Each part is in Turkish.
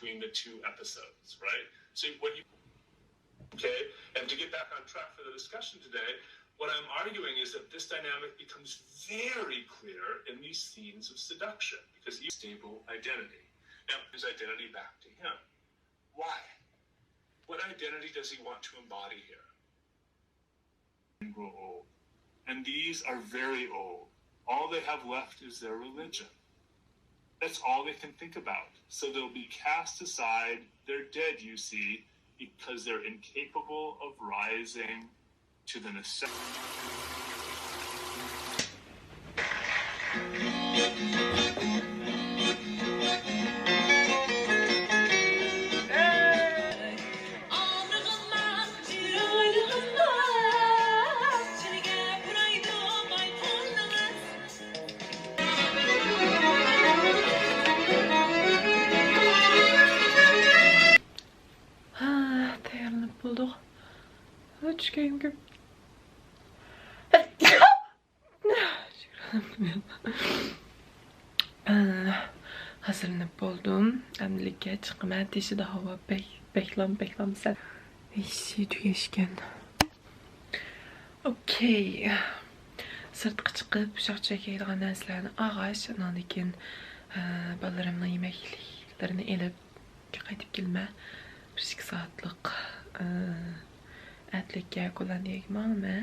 between the two episodes, right? So when you, okay, and to get back on track for the discussion today, what I'm arguing is that this dynamic becomes very clear in these scenes of seduction because he's stable identity. Now, his identity back to him. Why? What identity does he want to embody here? And grow old. And these are very old. All they have left is their religion. That's all they can think about. So they'll be cast aside. They're dead, you see, because they're incapable of rising to the necessity. Dayanıp bulduk. Hiç keyifli. Hazırlanıp buldum. Emlik'e çıkma dişi de hava beklam sen. İşi tüyeşken. Okey. Sırtqı çıkıp bıçaq çəkəyilğən nəslərini ağaç, ondan ekin balalarımla yeməkliklərini elib qayıtıb gelmə. 1-2 saatlik ətlikə Gollandiyaya gəlmə.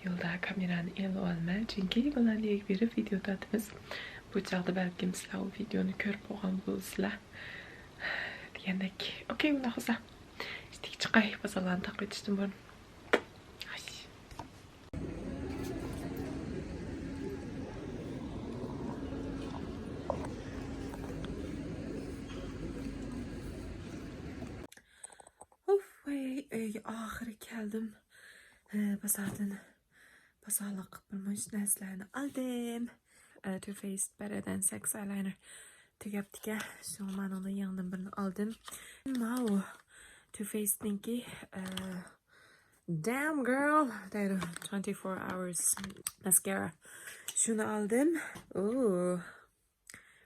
Yolda kameranı ele alma. Çünki Gollandiyaya berib video tatımız. Bu çağda bəlkім sizlər o videonu körüb olğan bulsizlər. Degəndək. Okey, bundan xoşsa. İstik çıxay, bazalarını taqib etişdim bunu. Ahırı geldim. Pazarlık bulmuş neslerini aldım. Too Faced Better Sex Eyeliner tükettik. Şu an onun yanından birini aldım. Wow. Too Faced'ninki Damn Girl 24 Hours Mascara. Şunu aldım. Ooh.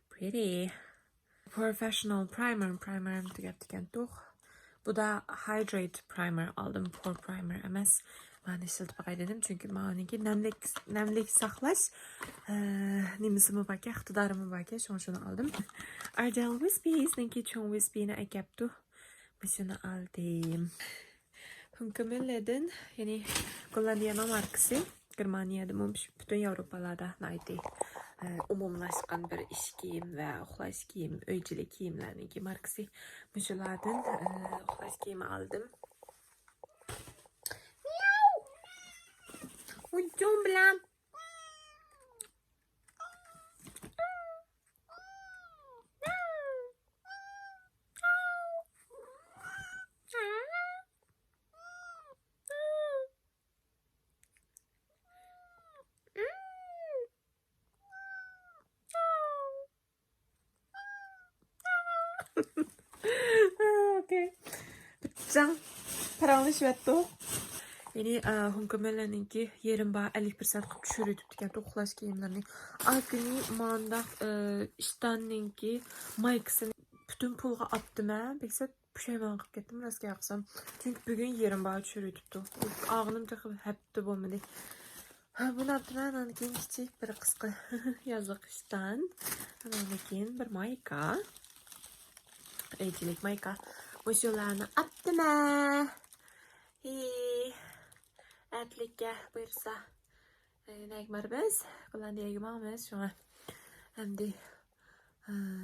Pretty. Professional Primer tükettik. Bu da Hydrate Primer aldım. Pore Primer emas. Ben işiltip bakay dedim. Çünkü onunki nemlik saklaş. Nimisimi bakay, iqtidarımı bakay. Şunu aldım. Ardell Wispy'ninki çoğun Wispy'ni ekeptu. Şunu aldım. Hümkümülledin. Yani Gollandiya'nın markası. Germaniya'da bütün Avrupalarda neydi? Umumlaşkan bir iş giyim ve uxlaş giyim, öycilik giyimlerinin markası. Müşülerden uxlaş giyimi aldım. Miau! Ucum bilam. Okay. Bıçağım paranlış vettu. Yani Hongkong'larınki yerim bağ 50% düşürüp diken toxlaş giyimlerini. Akını manda iştanninki maykısını bütün pulga attım ha. Pekse püşeyman qıp kettim rəskə yaxsam. Çünkü bugün yerim bağ düşürüptü. Ağınım çıxıb həpti bolmadı. Bunu attıran anıkin kiçik bir qısqı yazıq iştan. Anıkin bir mayka. Öycilik mayka. Muşularını attım ha. Etlikə buyursa. Nəyikmər biz? Gollandiyaya gəlməmiz şu an. Hem de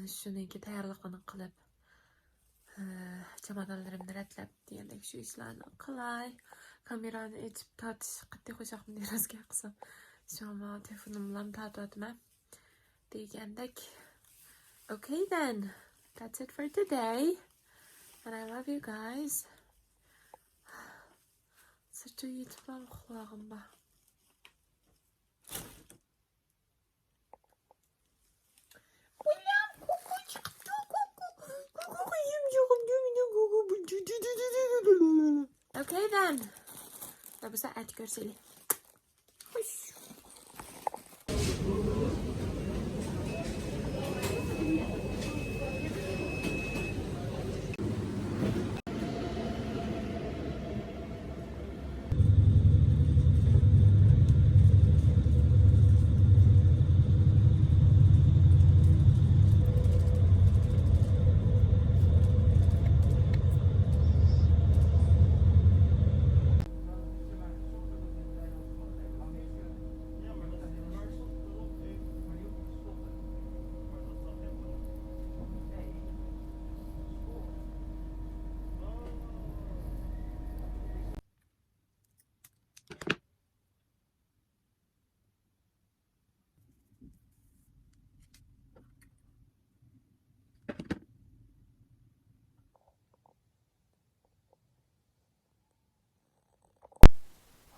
şununki tayarlıqını qılıb. Çamadanlarımı rətləb deyəndək şu işlərini qılay. Kameranı etib tatış qıttı xoşaqım deyirəz ki qısam. Şu an telefonumlarını tatı atma. Deyəndək. Okay then. That's it for today. And I love you guys. Sırtı yitmem kulağımda. Okay then. Dat was het cursie.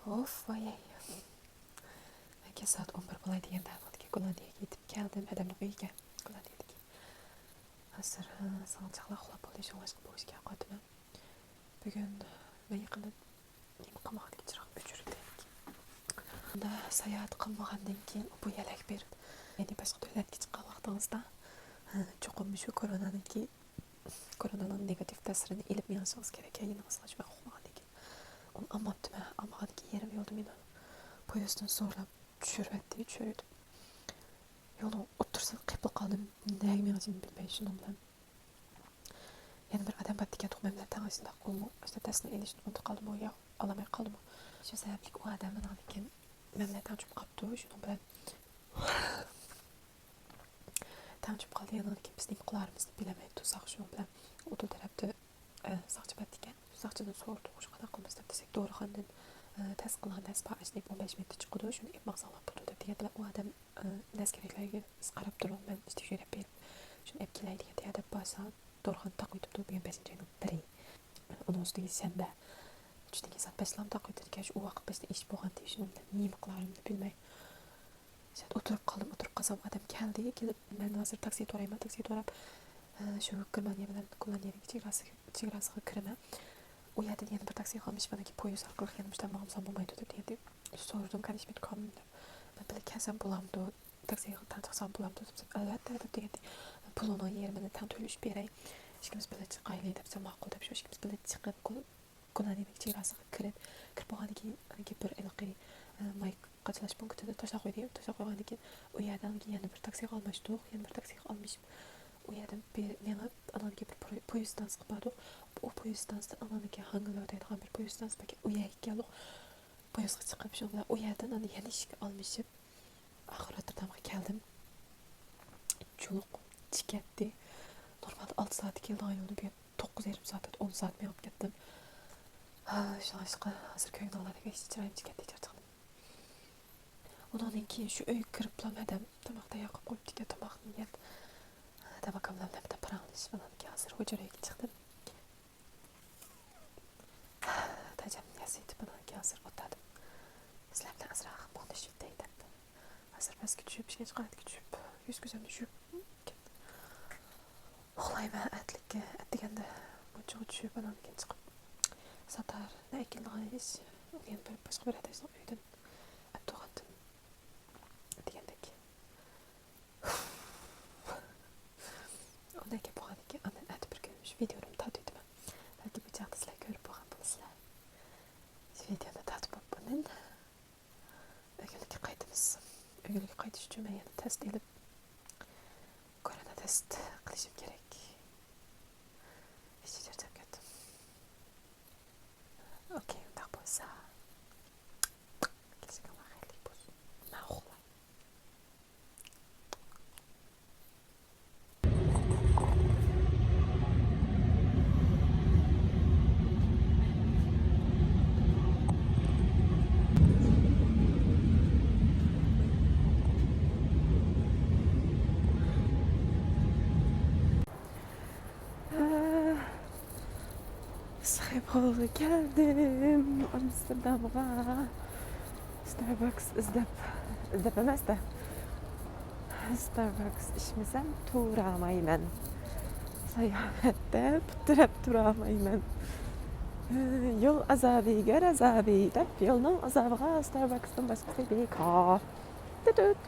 Of vay. Saat 11 bo'lay deganda Gollandiyaga yetib keldim. Adamning uyiga Gollandiyadagi. Hozir sog'liqlar uxlab bo'ldi, shunga bo'lishga qo'ydim. Bugun men yaqinda nima qilmoqchilik chiroq o'chirdim. Unda sayohat qilmagandan keyin bu yalak berib, ya'ni boshqa davlatga chiqqan vaqtingizda cho'qim shu koronaning negativ ta'sirini ilib menishingiz kerak. Yaningizga shu uxlamagandan keyin. Uni ammoqdim. Ammoqdan keyin yarim yo'lda meni poyezddan so'rab tushirdi. Yo'lning o'rtasida qiypil qoldim. Nega menishimni bilmay shundan bilan. Yana bir odam bor ekan, to'g'ri bilan tanishda qolmo. Işte tasni elishni unutib qoldim yo olamay qoldim. Shu sababli u odamni keyin men tanishib qolibdi. Shundan bilan tanishib qoldi. Yana keyin bizning qilarimizni bilmay tursak shundan bilan o'tu tarafda soqchi bor ekan. Soqchidan so'rdi, "Shu qanaqa qilamiz?" deb desak, "To'g'ri test qilgan test ba'asini 15 minutda chiqdi. Shuni maqsadlab bo'ldi" deb deganlar. U odam nas keraklarga qarab turib, men ishga jo'rab berib, shuni olib kelay degan deb bo'lsa, to'g'ri taqoyib turib bugun 5-oyning 1. Uni ustiga shanba 3 soat beslam taqoyib ekan. Shu vaqt bizda ish bo'lgan deb shuni nima qilarimni bilmay. Shat o'tirib qolsam odam kelib, men hozir taksi to'rayman, taksi to'rab shu Germaniya bilan Gollandiyadagi chegarasiga kiraman. U yerdan yana bir taksi qolmish, meniki poyezd orqali kelishdan ma'lum bo'lmaydi deb deydi. So'radim, "Kanishmit komda. Men bilan kelsam bo'lamdi, taksiga tanishsam bo'lamdi" deb. "Albatta" deb deydi. "Pulini yerimni tan to'lish beray. Ishimiz bilan chiqaylik" deb ma'qul deb shu ishimiz bilan chiqib Gollandiyadagi chegarasiga kirib bo'lgandan keyin bir iliqiy mayk qachalash punktida tashlab qo'ygandan keyin u yerdan yana bir taksiga olmashdik, yana bir taksiga olmishim. U yerdan meni anonga bir poyezddan chiqib bordik. O poyezddan anonga hangilotaydigan bir poyezddan chiqib u yerga keldik. Poyezdga chiqib shunda u yerdan yana ishga olmishib Rotterdamga keldim. Chuluq tiketdi. Normalde 6 saat kelgan yo'lni bir 9,5 saat 10 saat men olib ketdim. Şaşqa hozir ko'ngillarga hech chiroyim tiketdi charchadim. Undan keyin shu uyga kirib bo'lmadim. Tomoqda yoqib qo'yibdi ekan, tomoqni yeb. Tabakamdan bitta paralish bilan hozir hujraga chiqdim. Tajam yasit bilan hozir o'tadim. Sizlar bilan azroq bo'lishib deydi. Hozir pastga tushib, hech qanday tushib, yuz ko'zimni tushib uxlayman atlikka. Atdiganda buncha tushib bilan keyin chiqib satar nakilgan ish. Yana bir boshqa bir adashdan uydan atto'g'andim. Degandek. Ondan keyin bo'lgan ekan, andan atib bir ko'rish videoni tatiydim. Balki bu chaqda sizlar ko'rib bo'lgan bo'lasizlar. Shu videoni tatib bo'lib Ögülge qaytish uchun men yana test elib korona test qilishim kerak. Hech charchab ketdim. Okey, undaq bo'lsa. Kechqurun xayrli bo'lsin. Men uxlayman. Sahipolga geldim. Amsterdam'a. Starbucks izlep emas da. Starbucks işimizem turamayman. Sayohatda putirab turamayman. Yol azabiga azabi deb yo'lning azabiga Starbucksdan boshqa bekor. Tutut.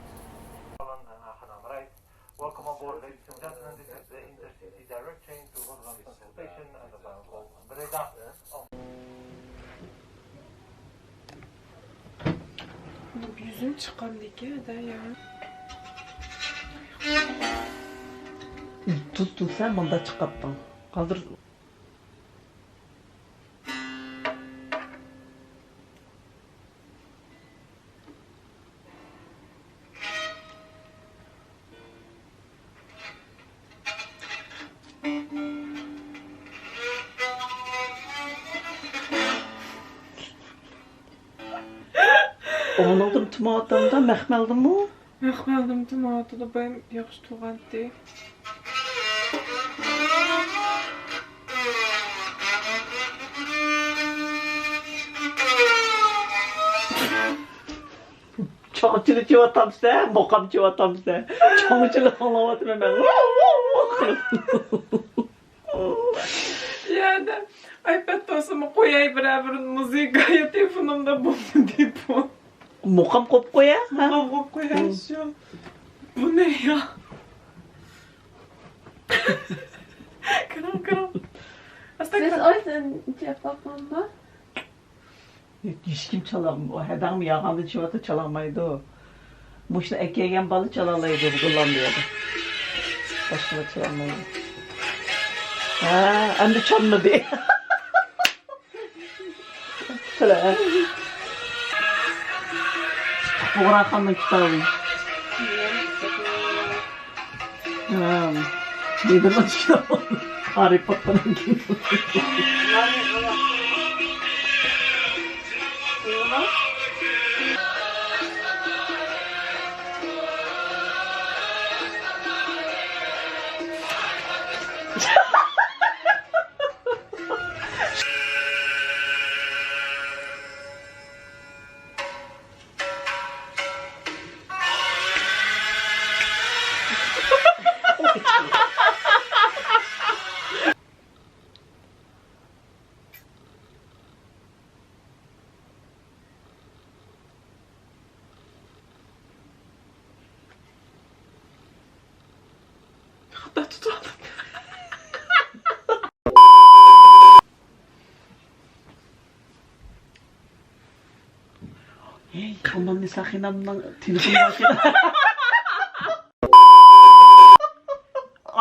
Welcome on board, ladies and gentlemen. This is the intercity direct train to ھوزۇرۇڭلارغا station and the bound for Breda. Yüzüm çıkan dike de ya. Tut sen bunda çıkarttın. Kaldır. Oğlandım tomatımda məhməldim mi? Məhməldim tomatı da benim yaxşı tuğandı. Çoğunçılık çıvatam sen, mokam çıvatam sen. Çoğunçılık anlavatım hemen. Yani iPad olsa koyay beraber müziği telefonumda buldu deyip bu. Mokam kop koya. Mokam koyay şu. Bu ne ya? Kıram. Aslında Siz oysan yapamam. Hiç kim çalam, o heden mi yağandı çivata çalamaydı o. Bu işte ekegen balı çalalaydı bu kullanmıyordu. Başkaları çalamaydı. Ha, hem de çalmadı. Çala. Bu Orhan'ın kitabı. Ha, nedir o kitabı? Harry Potter'ın kitabı. hatta tutamadım. Hey, aman ne sakinamdan telefonu bakıyor.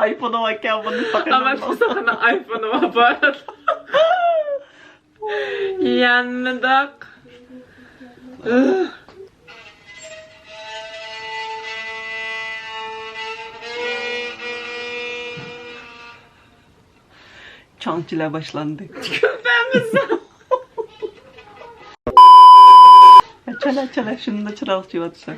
iPhone'a bak ya bunun Ama sakinamdan. şu sana iPhone'u var bu arada. Yanmadık. Çankçılar başlandı. Köpeğimiz. Çala şunu da çırak çıvatsa.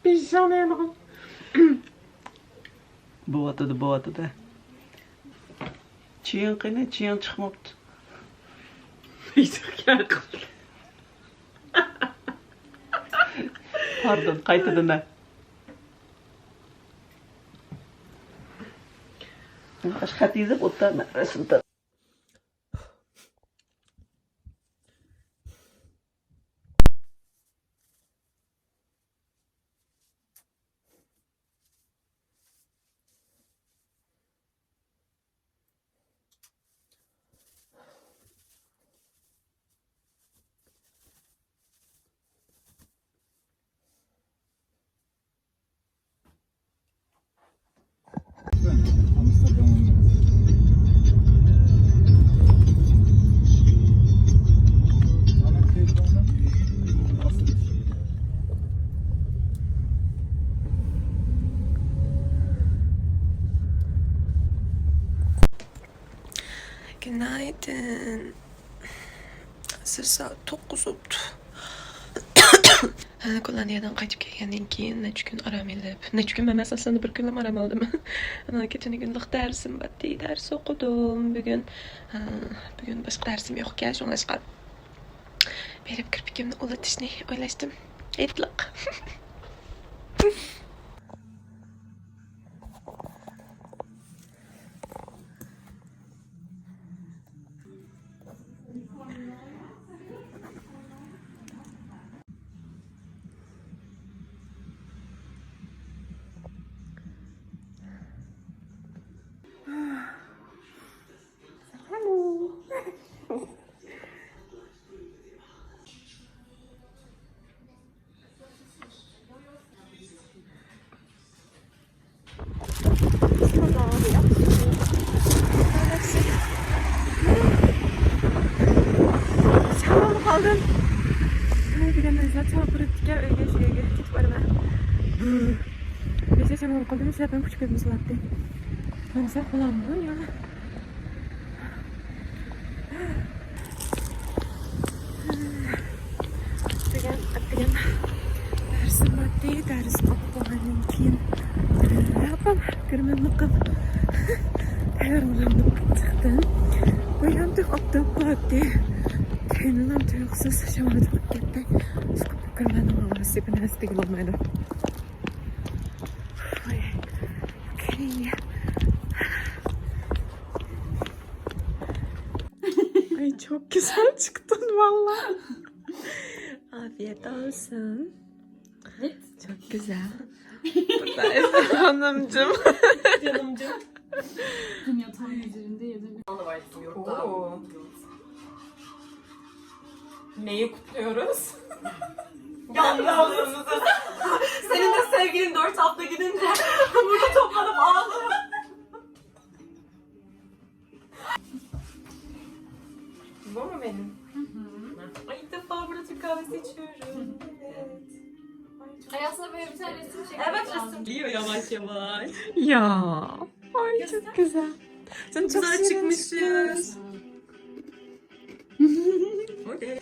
Bir şey anlayamadım. Bu atıda. Çiyan kıyne, çiyan çıkmaptı. Hiç yani. Pardon, kayıtıda ne? Aşk izip otta resimde. Günaydın. Saat 9 oldu. Kolonyadan qaytib kelgandan keyin necha kun aram elib. Necha kun emas, aslında bir kunlam aram oldim. Ana kechani kunlik darsim batdi, dars o'qidim. Bugun boshqa darsim yo'q ekan, shunga berib kirpikimni ulatishni o'ylashdim. Aytliq. Aldım. Bir de mesela çarpırıp öyle şeye gidip var ben. Neyse sen onu kaldın, sen ben küçük evimiz vardı. Ben sen kullanmıyor ya. Değil ders kapılarının kim? Yapam, kırmızı tayarlanıp çıktım. Uyandık aptal parti. Kendinden tüyüksüz şamardık gitti. Sıkıp kırmızı havası bir nesli olmaydı. Ay çok güzel çıktın valla. Afiyet olsun. Evet. Çok güzel. Burada Esra Hanımcığım. Canımcığım. Yatağın üzerinde yedim. Oo. Neyi kutluyoruz? Yalnızlığımızı. Senin de sevgilin 4 hafta gidince burada toplanıp ağlıyor. Bu mu benim? Ay ilk defa burada Türk kahvesi içiyorum. Evet. Ay aslında böyle bir tane resim çekmek Evet lazım. resim geliyor yavaş yavaş. Ya. Ay çok güzel. Sen çok Güzel çıkmışız. Okey.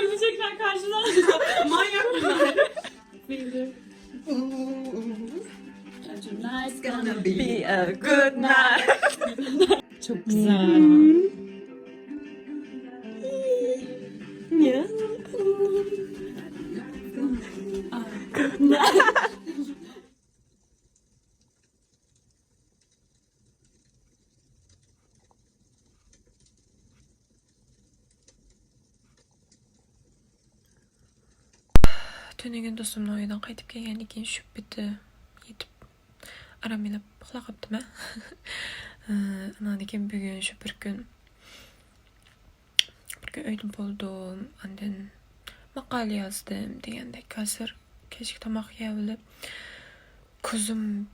Ölecekler karşıdan. Manyak bunlar. Tonight's Gonna be a good night. Çok güzel. Ya. Tünügün dostumla oyundan qaytib kelgandan keyin shub bitti. Yetib aram elib uxlab qolibdim. Andan keyin bugun shu bir kun uyda bo'ldim. Andan maqola yozdim degandek. Hozir kechki tomoq yeyib ko'zim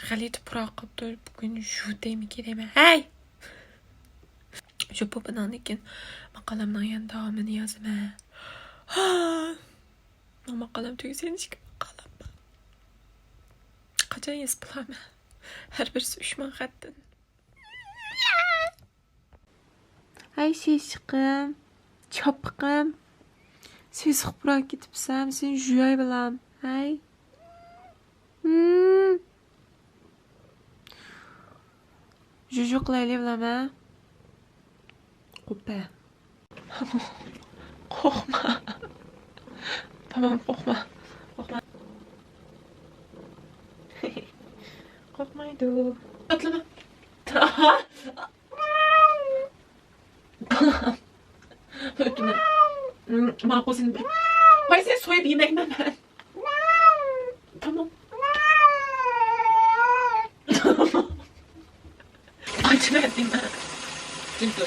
g'alati pura qilibdi. Bugun yutaymi kerakmi? Hey! Shu po'pidan keyin maqolamning yana davomini yozaman. Maqolam tugasa hech kim maqolam. Qachon yozib bilaman? Har birisi 3000 xatdan. Ay shishqim, chopqim. Sesiq pura ketibsan, sen juyay bilam. Hay. Juju qilaylik bilaman. Qo'pa. Qo'rqma. Tamam, qo'rqma. Qo'rqma. Qo'rqmaydi. Atlama. Ötme. Ma'qul seni bir. Vay sen soyup yemeyim ben. Tamam. Tamam. Acı verdim ben. Cimdo.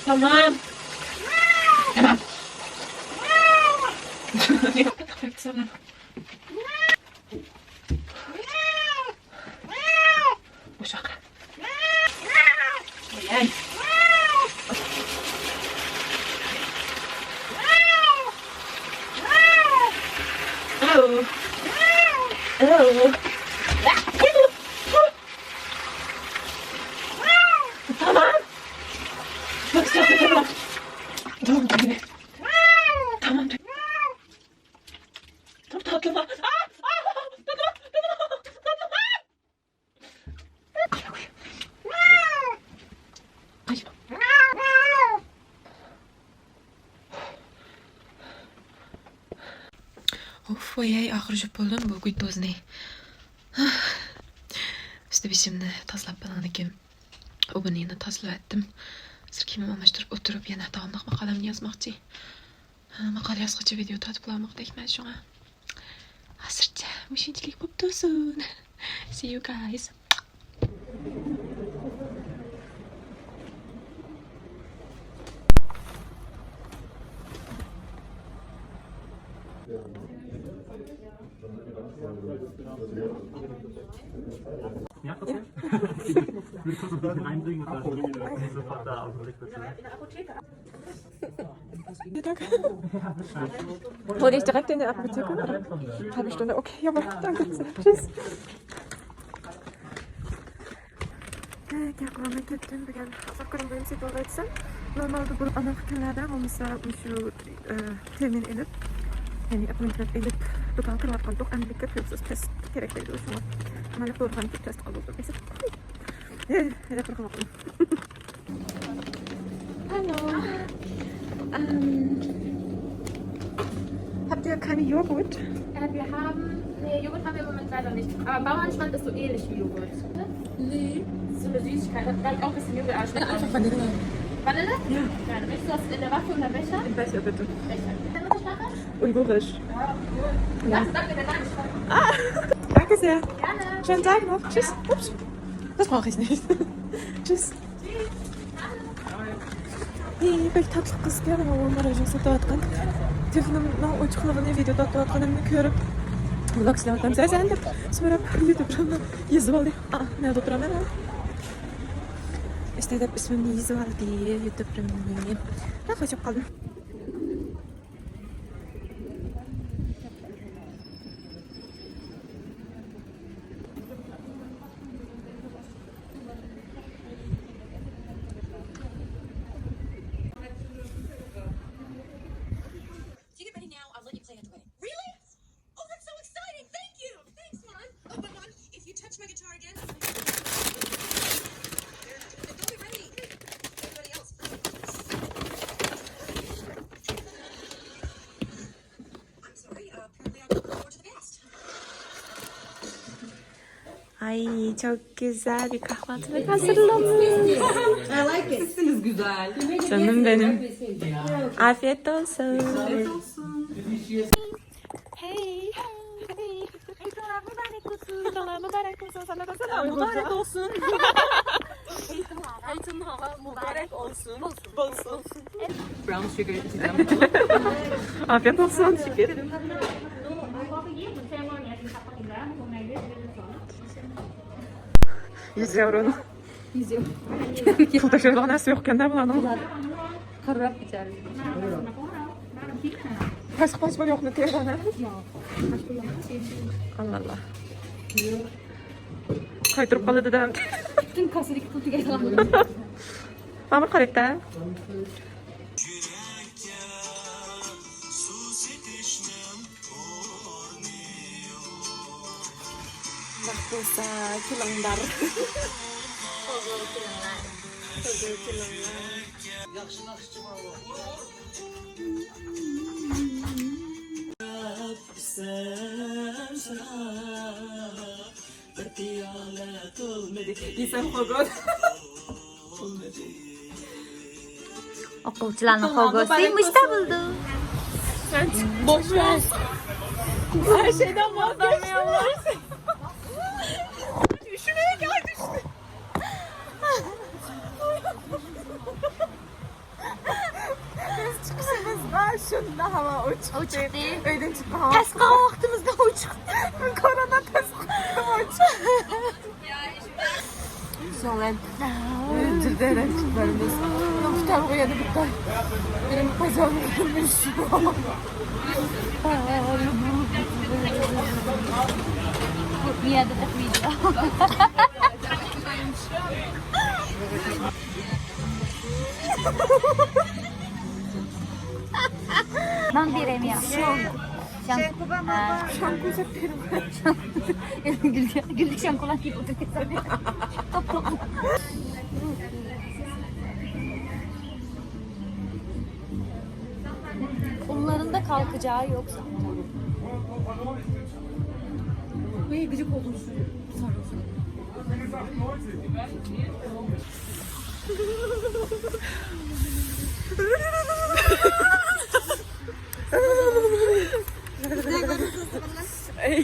Tamam. Tamam. Sana. Uşak. Ay. Oh. Oh. Tamam. Bak sıcakta tamam. Tamam tabii. Tamam. Tamam tatlım. Of, voyay ağrıcı buldum bu güydüzünü. Üstü bişimni tazlap banadıkim. O bunini tazlap ettim. Sirkimi amaştırıp oturup yana davamlıq maqalamını yazmaqçı. Maqal yazgıcı video tatıp bulamaq dekmen şuna. Hazırca müşinçilik buptusun. See you guys. Ja, okay. Wir können uns ein einbringen und dann sofort da auf den Blick dazu. Hol ich direkt in die Apotheke? Halbe Stunde, okay, jawohl, danke. Tschüss. Gel kulağıma gittim. Bugün Sakır'ın bölüm seti olacaksın. Normalde bu ana günlerden olmasa şu temin edip yani appointment edip doktor kırmak kaldık. Amerika tüpsüz test gerekliydi o zaman. Ama doğru hani test kalıyordu. Neyse. Evet, bakalım. Hallo. Habt ihr keine Joghurt? Wir haben, nee, Joghurt haben wir im Moment leider nicht. Aber Bauernschmand ist so ähnlich wie Joghurt. Nee. So eine Süßigkeit, hat glaube ich auch ein bisschen Joghurt. Einfach Vanille. Vanille? Ja. Ja, dann möchtest du das in der Waffe oder Becher? Im Becher bitte. Becher. Ungarisch. Ja. Danke, der Dank. Danke sehr. Gerne. Schönen Tag noch. Tschüss. Ups. Das brauche ich nicht. Tschüss. İyi, pek tatlı kız geldi ama onlar ajansı dağıtkan. Telefonumdan uçuklarını videoda dağıtkanımı görüp vlog silahlarım seslendim. Sonra YouTube'dan yazı aldı. Nerede oturamam ben? İşte de ismini yazı aldı YouTube'dan. Ne hoşça kalın. Ay çok güzel bir kahvaltılık hazırlamış. Sesiniz güzel. Canım benim. Afiyet olsun. Hey. Hey. Mübarek olsun. Mübarek olsun. Sana da sana mübarek olsun. Hayatın hava mübarek olsun. Bolsun. Brown sugar içeceğim. Afiyet olsun. Şükür. €100. 100 euro. Pulda şöyle nasıl yokken de bulanım. Kararap biter. Kaç var yok mu telefonu? Allah Allah. Kaytırıp kalıdı da. Bütün kasadaki putu getirelim. Tamam karakter. Bak dosa kilanlar. İsem hogot. Okulcularning hogosiymiş da buldu. Sen boş ver. Her şeyden vazgeçmiyorlar. Şuraya gel düştü. Biz çıkışımız var. Şunda hava uçuktu. Uçuk değil. Öyle çıktı hava. Test kalktığımızda uçuk. Korona test uçuk. Sonra cildeyle çıklarımız. Nokta buraya da bitti. Benim bacağım kırmış. Niye de video. Non diremi Şampu seperim. Güldük şampuan gibi oturuyor. Onların da kalkacağı yoksa. Ay gıcık oldum.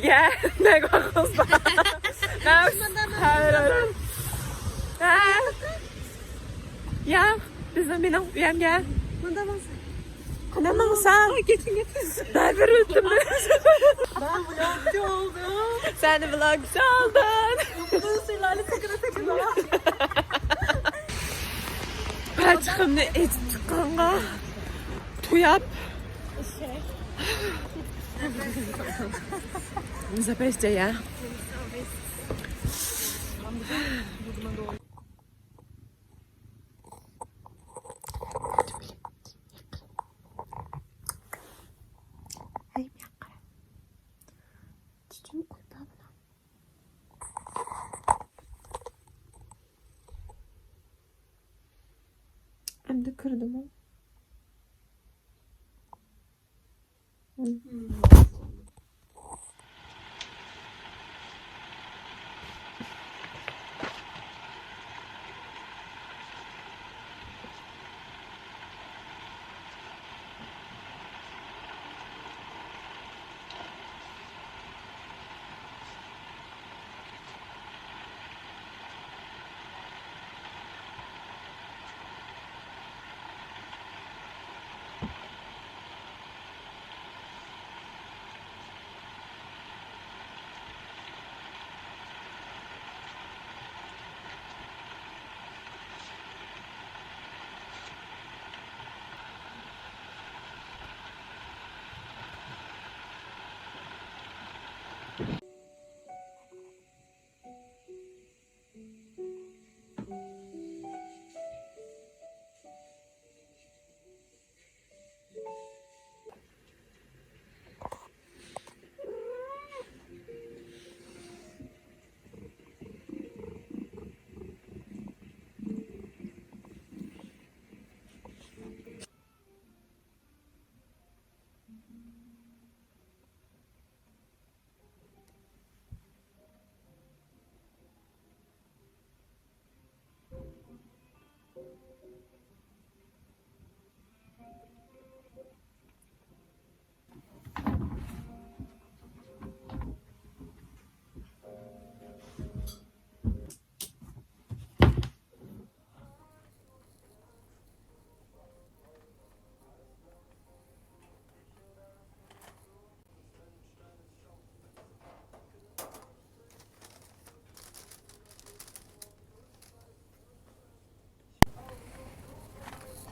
Ja, nee, ik wacht ons maar. Nou, ja, bizim benim üyem gel. Kanalım sen. Geçin. Ben verildim. Ben vlogcu oldum. Sen de vlogcu oldun. Bu sırlarla takıla. Ben çıkımda et çıkanğa. Tuyap. Zapeşçe ya. için uypa buna. Hem de kırdım onu.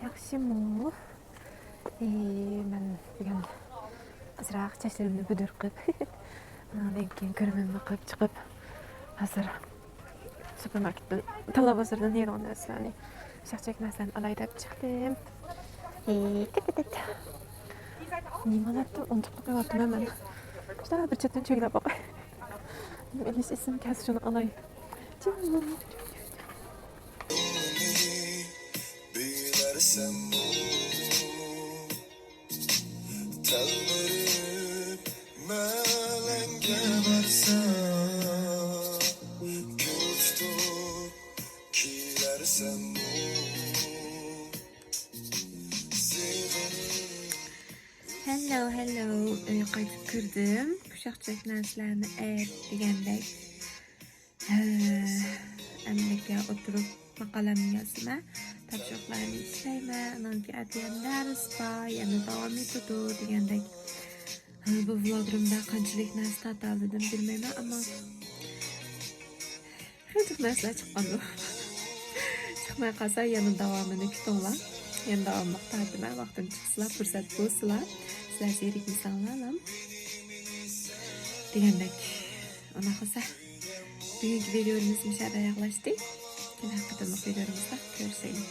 Yaxşı mı? Ben bugün azırak çeşitlerimni büdürüp qilib, ondan keyin ko'rmamni qilib chiqib, hozir supermarketdan talab hozirdan yig'ilgan narsalarni, shaqchak narsalarni olay deb chiqdim. Nimalarni unutib qo'yaptim hemen. İşte bir chetdan cho'gilab boqay. Elish esim kelsa shuni olay. Hello. Qaytib kirdim. Shaqchak narsalarni degandek. Ammaga o'tirib maqolamni yozaman. Topshiriqlarni ishlayman. Ananki atayam dars bor, yana davom etadi degandek. Bu vlogimda qanchalik narsa tataldim bilmayman, ammo qancha narsa chiqqandi. Chiqmay qolsa yana davomini kutinglar. Yana davomli ta'tillar vaqtim chiqsa, fursat bo'lsa, sizlar zerikmi sanlarim. Degandek. Ona qilsa bugungi videomizni sharda yakunlashdik. Kelar qatorli videomizda ko'rishaylik.